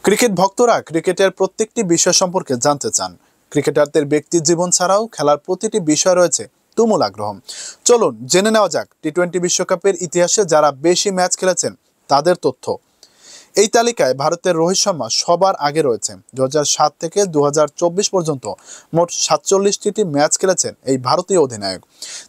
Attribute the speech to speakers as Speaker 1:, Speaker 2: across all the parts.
Speaker 1: Cricket ভক্তরা ক্রিকেটের প্রত্যেকটি বিষয় সম্পর্কে জানতে চান। ক্রিকেটারদের ব্যক্তি জীবন ছাড়াও খেলার প্রতিটি বিষয় রয়েছে তুমুল আগ্রহ। চলুন জেনে নেওয়া যাক টি-20 বিশ্বকাপের ইতিহাসে যারা বেশি ম্যাচ খেলেছেন তাদের তথ্য। এই তালিকায় ভারতের রোহিত শর্মা সবার আগে রয়েছে। 2007 থেকে 2024 পর্যন্ত মোট 47টি ম্যাচ খেলেছেন এই ভারতীয় অধিনায়ক।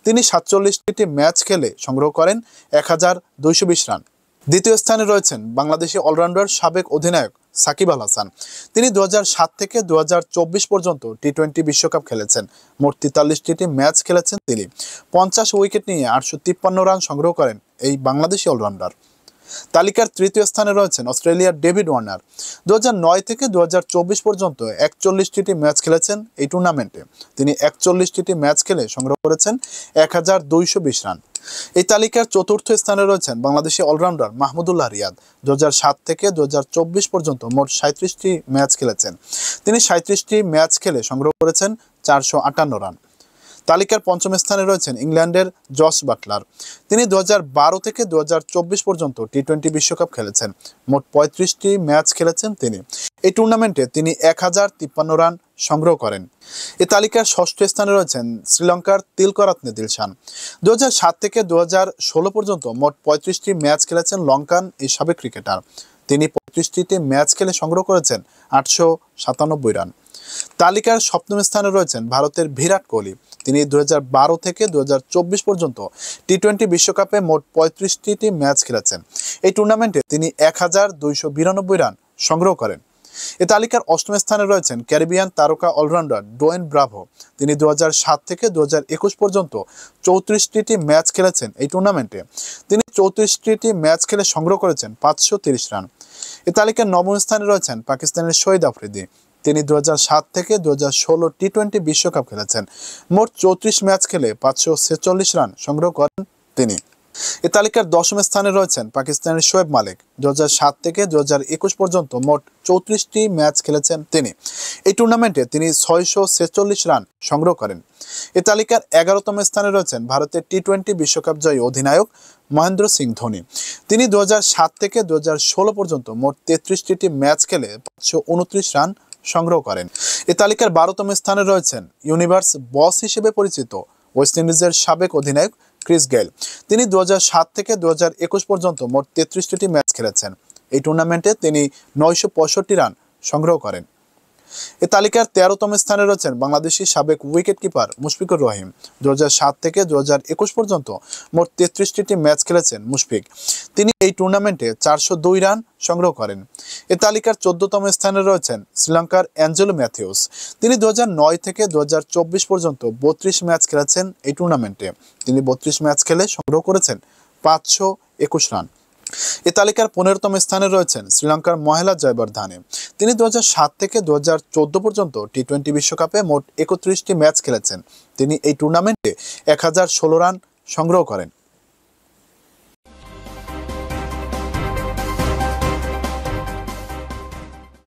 Speaker 1: তিনি 47টি ম্যাচ খেলে সংগ্রহ করেন 1220 রান। দ্বিতীয় স্থানে রয়েছেন বাংলাদেশি অলরাউন্ডার সাবেক অধিনায়ক সাকিব আল হাসান। তিনি 2007 থেকে 2024 পর্যন্ত টি-20 বিশ্বকাপ খেলেছেন। মোট 43টি ম্যাচ খেলেছেন তিনি। 50 উইকেট নিয়ে 853 রান সংগ্রহ করেন এই বাংলাদেশি অলরাউন্ডার। তালিকার তৃতীয় স্থানে রয়েছেন অস্ট্রেলিয়ার ডেভিড ওয়ার্নার। 2009 থেকে 2024 পর্যন্ত 41টি ম্যাচ খেলেছেন এই টুর্নামেন্টে। তিনি 41টি ম্যাচ খেলে সংগ্রহ করেছেন 1220 রান। এই তালিকার চতুর্থ স্থানে রয়েছেন বাংলাদেশি অলরাউন্ডার মাহমুদুল্লাহ রিয়াদ। 2007 থেকে 2024 পর্যন্ত মোট 37টি ম্যাচ খেলেছেন। তিনি 37টি ম্যাচ খেলে সংগ্রহ করেছেন 458 রান। তালিকার পঞ্চম স্থানে রয়েছেন ইংল্যান্ডের জস বাটলার। তিনি 2012 থেকে 2024 পর্যন্ত টি-20 বিশ্বকাপ খেলেছেন। মোট 35টি ম্যাচ খেলেছেন তিনি। এই টুর্নামেন্টে তিনি 1053 রান সংগ্রহ করেন। এই তালিকার ষষ্ঠ স্থানে রয়েছেন শ্রীলঙ্কার তিলকরাত্নে দিলশান। 2007 থেকে 2016 পর্যন্ত মোট 35টি ম্যাচ খেলেছেন লঙ্কান এই সাবেক ক্রিকেটার। তিনি 35টি ম্যাচ খেলে সংগ্রহ করেছেন 897 রান। তালিকার সপ্তম স্থানে রয়েছেন ভারতের বিরাট কোহলি। তিনি 2012 থেকে 2024 পর্যন্ত টি-20 বিশ্বকাপে মোট 35টি ম্যাচ খেলেছেন। এই টুর্নামেন্টে তিনি 1292 রান সংগ্রহ করেন। এই তালিকার অষ্টম স্থানে রয়েছেন ক্যারিবিয়ান তারকা অলরাউন্ডার ডোয়েন ব্রাভো। তিনি 2007 থেকে 2021 পর্যন্ত 34টি ম্যাচ খেলেছেন এই টুর্নামেন্টে। তিনি 34টি ম্যাচ খেলে সংগ্রহ করেছেন 530 রান। এই তালিকার নবম স্থানে রয়েছেন পাকিস্তানের শহীদ আফ্রিদি। তিনি 2007 থেকে 2016 টি-20 বিশ্বকাপ খেলেছেন। মোট 34 ম্যাচ খেলে 546 রান সংগ্রহ করেন তিনি। এই তালিকার দশম স্থানে রয়েছেন পাকিস্তানের শোয়েব মালিক। 2007 থেকে 2021 পর্যন্ত মোট 34টি ম্যাচ খেলেছেন তিনি। এই টুর্নামেন্টে তিনি 646 রান সংগ্রহ করেন। এই তালিকার 11তম স্থানে রয়েছেন ভারতের টি-20 বিশ্বকাপ জয়ী অধিনায়ক মহেন্দ্র সিং ধোনি। তিনি 2007 থেকে 2016 পর্যন্ত মোট 33টি ম্যাচ খেলে 529 রান সংগ্রহ করেন। এই তালিকার 12তম স্থানে রয়েছেন ইউনিভার্স বস হিসেবে পরিচিত ওয়েস্ট ইন্ডিজের সাবেক অধিনায়ক ক্রিস গেইল। তিনি 2007 থেকে 2021 পর্যন্ত মোট 33টি ম্যাচ খেলেছেন। এই টুর্নামেন্টে তিনি 965 রান সংগ্রহ করেন। এই তালিকার 13তম স্থানে রয়েছেন বাংলাদেশি সাবেক উইকেট কিপার মুশফিকুর রহিম। 2007 থেকে 2021 পর্যন্ত মোট 33টি ম্যাচ খেলেছেন মুশফিক। তিনি এই টুর্নামেন্টে 402 রান সংগ্রহ করেন। এই তালিকার 14তম স্থানে রয়েছেন শ্রীলঙ্কার অ্যাঞ্জেলো ম্যাথিউস। তিনি 2009 থেকে 2024 পর্যন্ত 32 ম্যাচ খেলেছেন এই টুর্নামেন্টে। তিনি 32 ম্যাচ খেলে সংগ্রহ করেছেন 521 রান। এই তালিকার 15তম স্থানে রয়েছেন শ্রীলঙ্কার মহেলা জয়বর্ধনে। তিনি 2007 থেকে 2014 পর্যন্ত টি-20 বিশ্বকাপে মোট 31টি ম্যাচ খেলেছেন। তিনি এই টুর্নামেন্টে 1016 রান সংগ্রহ করেন।